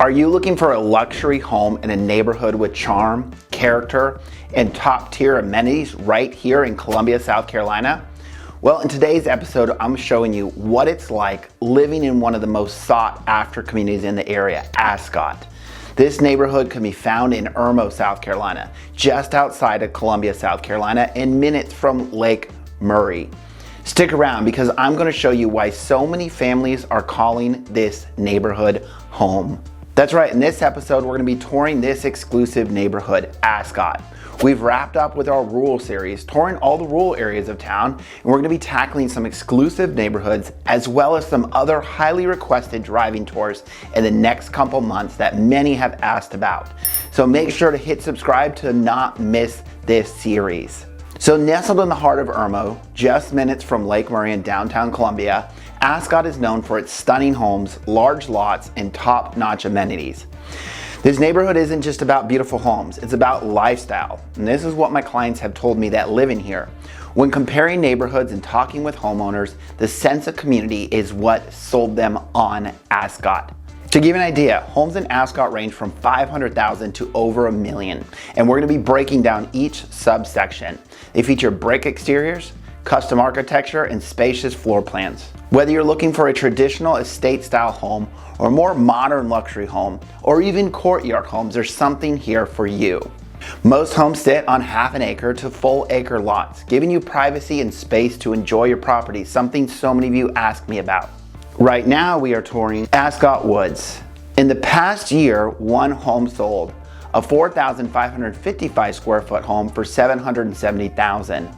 Are you looking for a luxury home in a neighborhood with charm, character, and top-tier amenities right here in Columbia, South Carolina? Well, in today's episode, I'm showing you what it's like living in one of the most sought-after communities in the area, ASCOT. This neighborhood can be found in Irmo, South Carolina, just outside of Columbia, South Carolina, and minutes from Lake Murray. Stick around because I'm going to show you why so many families are calling this neighborhood home. That's right, in this episode, we're going to be touring this exclusive neighborhood, ASCOT. We've wrapped up with our rural series, touring all the rural areas of town, and we're going to be tackling some exclusive neighborhoods as well as some other highly requested driving tours in the next couple months that many have asked about. So make sure to hit subscribe to not miss this series. So nestled in the heart of Irmo, just minutes from Lake Murray in downtown Columbia, ASCOT is known for its stunning homes, large lots, and top-notch amenities. This neighborhood isn't just about beautiful homes, it's about lifestyle. And this is what my clients have told me that live in here. When comparing neighborhoods and talking with homeowners, the sense of community is what sold them on ASCOT. To give you an idea, homes in ASCOT range from $500,000 to over $1 million. And we're gonna be breaking down each subsection. They feature brick exteriors, custom architecture, and spacious floor plans. Whether you're looking for a traditional estate-style home or a more modern luxury home, or even courtyard homes, there's something here for you. Most homes sit on half an acre to full acre lots, giving you privacy and space to enjoy your property, something so many of you ask me about. Right now, we are touring ASCOT Woods. In the past year, one home sold, a 4,555 square foot home for $770,000.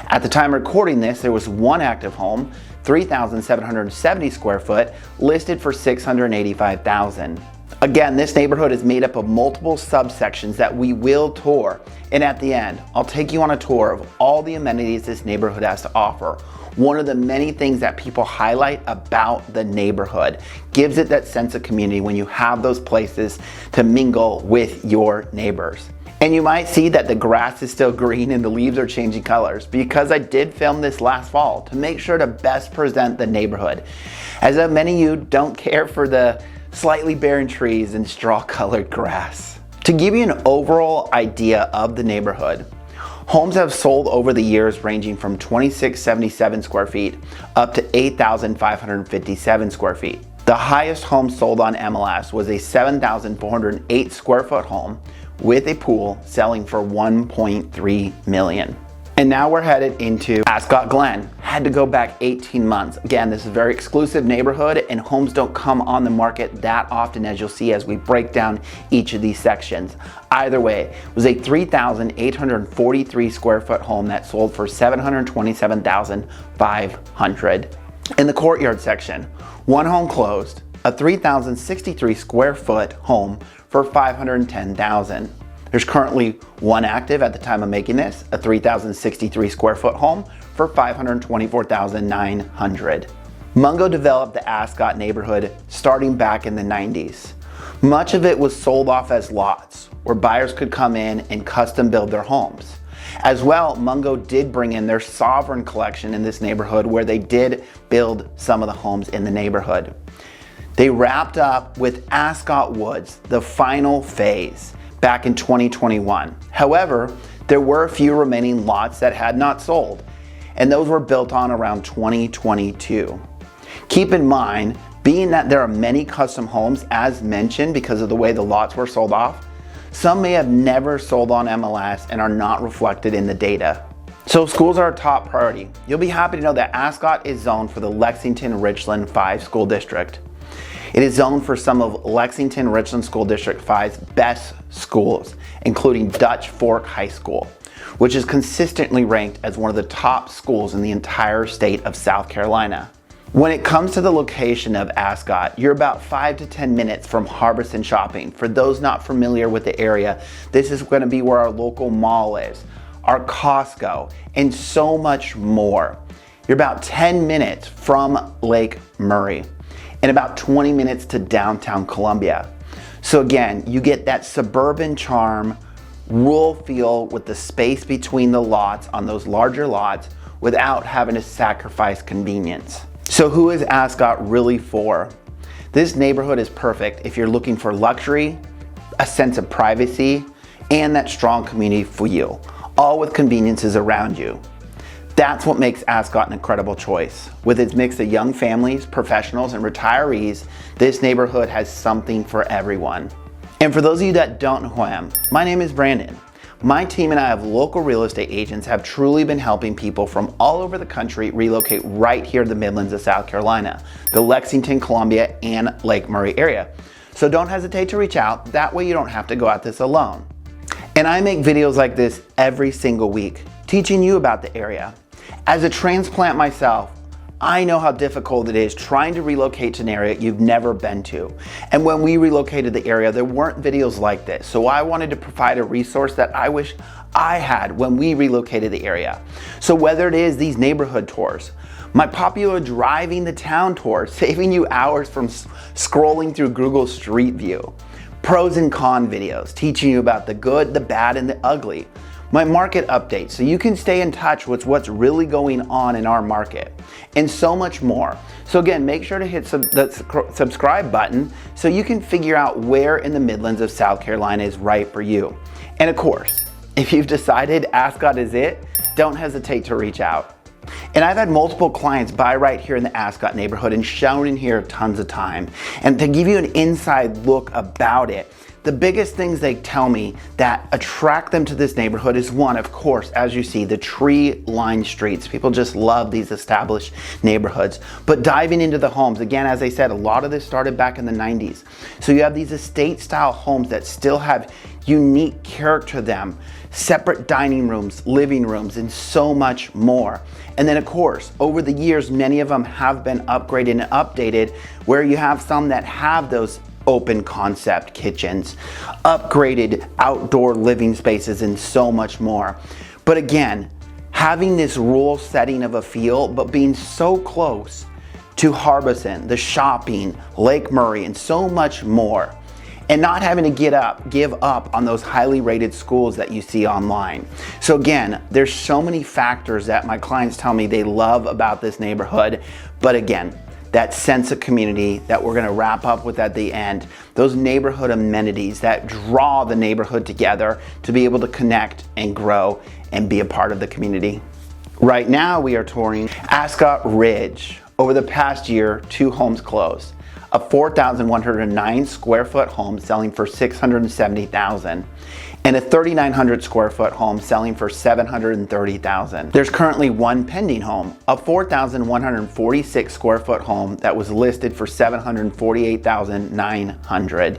At the time recording this, there was one active home, 3,770 square foot, listed for $685,000. Again, this neighborhood is made up of multiple subsections that we will tour. And at the end, I'll take you on a tour of all the amenities this neighborhood has to offer. One of the many things that people highlight about the neighborhood gives it that sense of community when you have those places to mingle with your neighbors. And you might see that the grass is still green and the leaves are changing colors because I did film this last fall to make sure to best present the neighborhood. As many of you don't care for the slightly barren trees and straw-colored grass. To give you an overall idea of the neighborhood, homes have sold over the years ranging from 2,677 square feet up to 8,557 square feet. The highest home sold on MLS was a 7,408 square foot home with a pool selling for $1.3 million. And now we're headed into Ascot Glen. Had to go back 18 months. Again, this is a very exclusive neighborhood and homes don't come on the market that often, as you'll see as we break down each of these sections. Either way, it was a 3,843 square foot home that sold for $727,500. In the courtyard section, one home closed, a 3,063 square foot home for $510,000. There's currently one active at the time of making this, a 3,063 square foot home for $524,900. Mungo developed the Ascot neighborhood starting back in the 90s. Much of it was sold off as lots where buyers could come in and custom build their homes. As well, Mungo did bring in their Sovereign collection in this neighborhood where they did build some of the homes in the neighborhood. They wrapped up with ASCOT Woods, the final phase, back in 2021. However, there were a few remaining lots that had not sold, and those were built on around 2022. Keep in mind, being that there are many custom homes as mentioned because of the way the lots were sold off, some may have never sold on MLS and are not reflected in the data. So schools are a top priority. You'll be happy to know that ASCOT is zoned for the Lexington-Richland 5 school district. It is zoned for some of Lexington-Richland School District 5's best schools, including Dutch Fork High School, which is consistently ranked as one of the top schools in the entire state of South Carolina. When it comes to the location of ASCOT, you're about 5 to 10 minutes from Harbison Shopping. For those not familiar with the area, this is going to be where our local mall is, our Costco, and so much more. You're about 10 minutes from Lake Murray and about 20 minutes to downtown Columbia. So again, you get that suburban charm, rural feel with the space between the lots on those larger lots without having to sacrifice convenience. So who is ASCOT really for? This neighborhood is perfect if you're looking for luxury, a sense of privacy, and that strong community feel, all with conveniences around you. That's what makes ASCOT an incredible choice. With its mix of young families, professionals, and retirees, this neighborhood has something for everyone. And for those of you that don't know who I am, my name is Brandon. My team and I of local real estate agents have truly been helping people from all over the country relocate right here to the Midlands of South Carolina, the Lexington, Columbia, and Lake Murray area. So don't hesitate to reach out. That way you don't have to go at this alone. And I make videos like this every single week, teaching you about the area. As a transplant myself, I know how difficult it is trying to relocate to an area you've never been to. And when we relocated the area, there weren't videos like this. So I wanted to provide a resource that I wish I had when we relocated the area. So whether it is these neighborhood tours, my popular driving the town tour, saving you hours from scrolling through Google Street View, pros and con videos, teaching you about the good, the bad, and the ugly, my market updates so you can stay in touch with what's really going on in our market, and so much more. So again, make sure to hit the subscribe button so you can figure out where in the Midlands of South Carolina is right for you. And of course, if you've decided ASCOT is it, don't hesitate to reach out. And I've had multiple clients buy right here in the ASCOT neighborhood and shown in here tons of time. And to give you an inside look about it, the biggest things they tell me that attract them to this neighborhood is one, of course, as you see, the tree-lined streets. People just love these established neighborhoods. But diving into the homes, again, as I said, a lot of this started back in the 90s. So you have these estate-style homes that still have unique character to them, separate dining rooms, living rooms, and so much more. And then of course, over the years, many of them have been upgraded and updated, where you have some that have those open concept kitchens, upgraded outdoor living spaces, and so much more. But again, having this rural setting of a feel, but being so close to Harbison, the shopping, Lake Murray, and so much more, and not having to give up on those highly rated schools that you see online. So again, there's so many factors that my clients tell me they love about this neighborhood. But again, that sense of community that we're gonna wrap up with at the end, those neighborhood amenities that draw the neighborhood together to be able to connect and grow and be a part of the community. Right now we are touring ASCOT Ridge. Over the past year, 2 homes closed. A 4,109 square foot home selling for $670,000 and a 3,900 square foot home selling for $730,000. There's currently 1 pending home, a 4,146 square foot home that was listed for $748,900.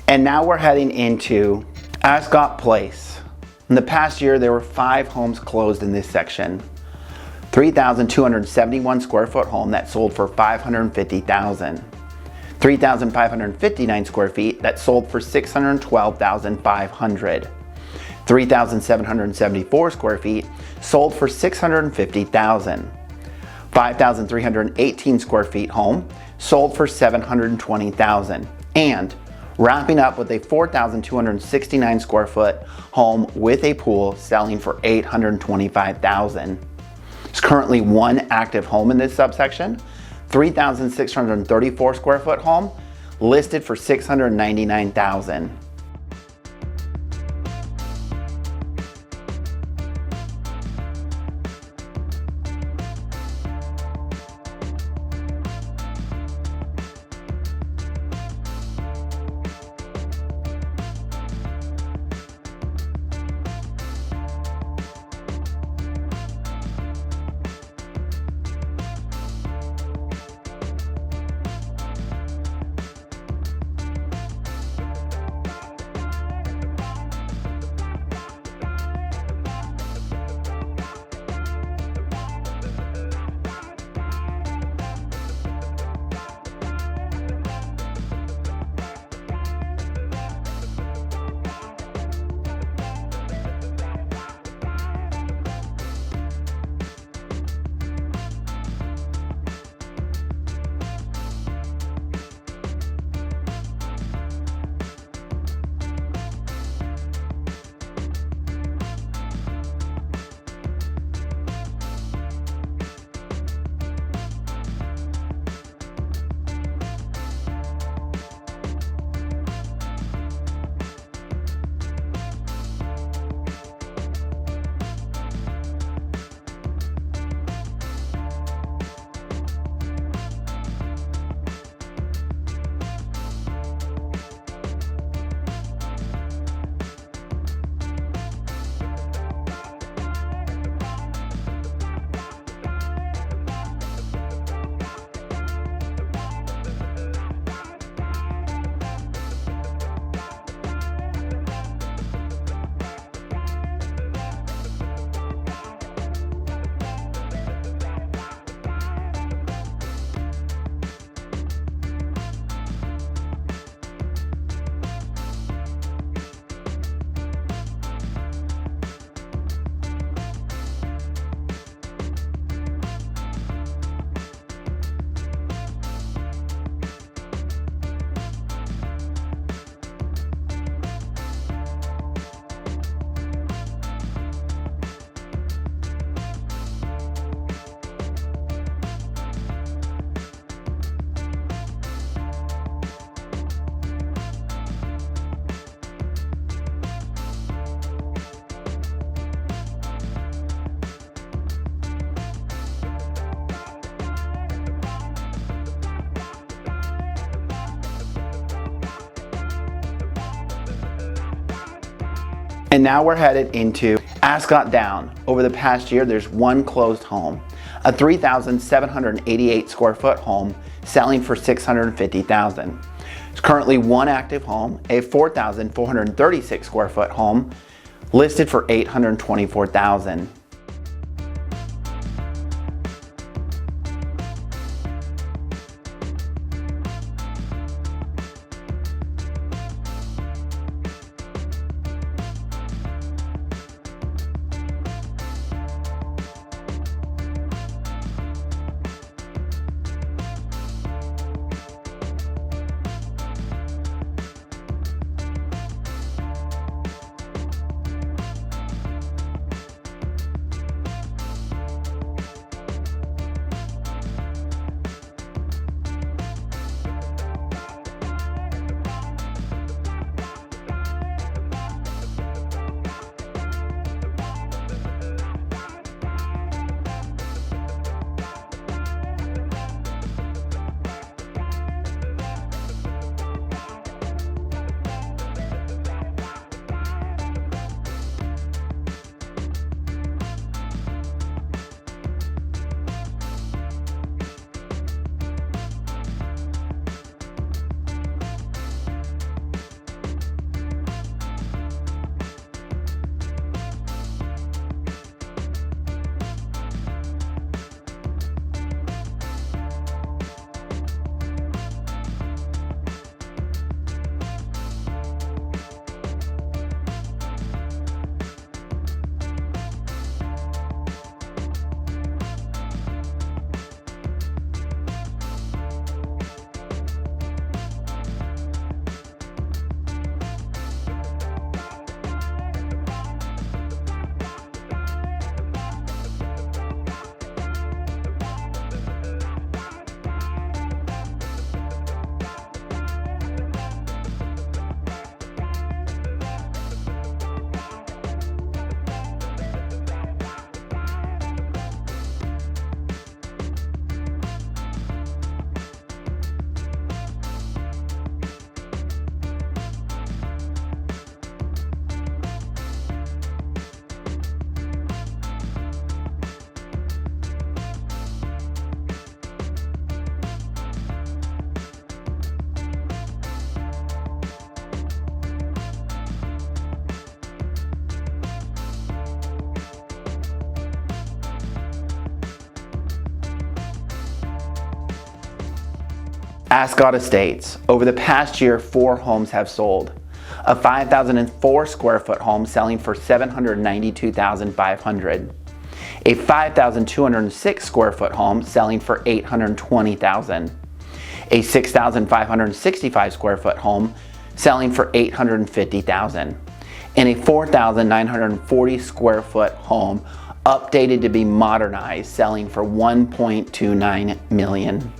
And now we're heading into ASCOT Place. In the past year, there were 5 homes closed in this section. 3,271 square foot home that sold for $550,000. 3,559 square feet that sold for $612,500. 3,774 square feet sold for $650,000. 5,318 square feet home sold for $720,000. And wrapping up with a 4,269 square foot home with a pool selling for $825,000. There's currently 1 active home in this subsection, 3,634 square foot home listed for $699,000. And now we're headed into ASCOT Down. Over the past year, there's 1 closed home, a 3,788 square foot home selling for $650,000. There's currently 1 active home, a 4,436 square foot home listed for $824,000. ASCOT Estates. Over the past year, 4 homes have sold. A 5,004 square foot home selling for $792,500. A 5,206 square foot home selling for $820,000. A 6,565 square foot home selling for $850,000. And a 4,940 square foot home updated to be modernized selling for $1.29 million.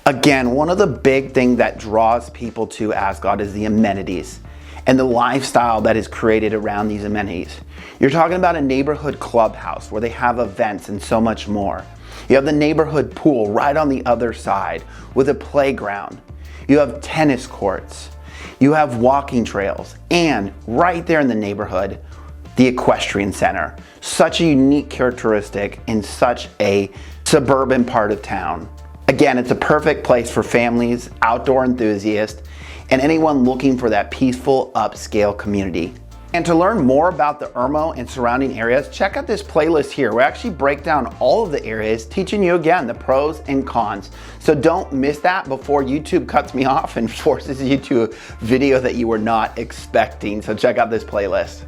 Again, one of the big things that draws people to ASCOT is the amenities and the lifestyle that is created around these amenities. You're talking about a neighborhood clubhouse where they have events and so much more. You have the neighborhood pool right on the other side with a playground. You have tennis courts. You have walking trails, and right there in the neighborhood, the equestrian center. Such a unique characteristic in such a suburban part of town. Again, it's a perfect place for families, outdoor enthusiasts, and anyone looking for that peaceful upscale community. And to learn more about the Irmo and surrounding areas, check out this playlist here. We actually break down all of the areas, teaching you again the pros and cons. So don't miss that before YouTube cuts me off and forces you to a video that you were not expecting. So check out this playlist.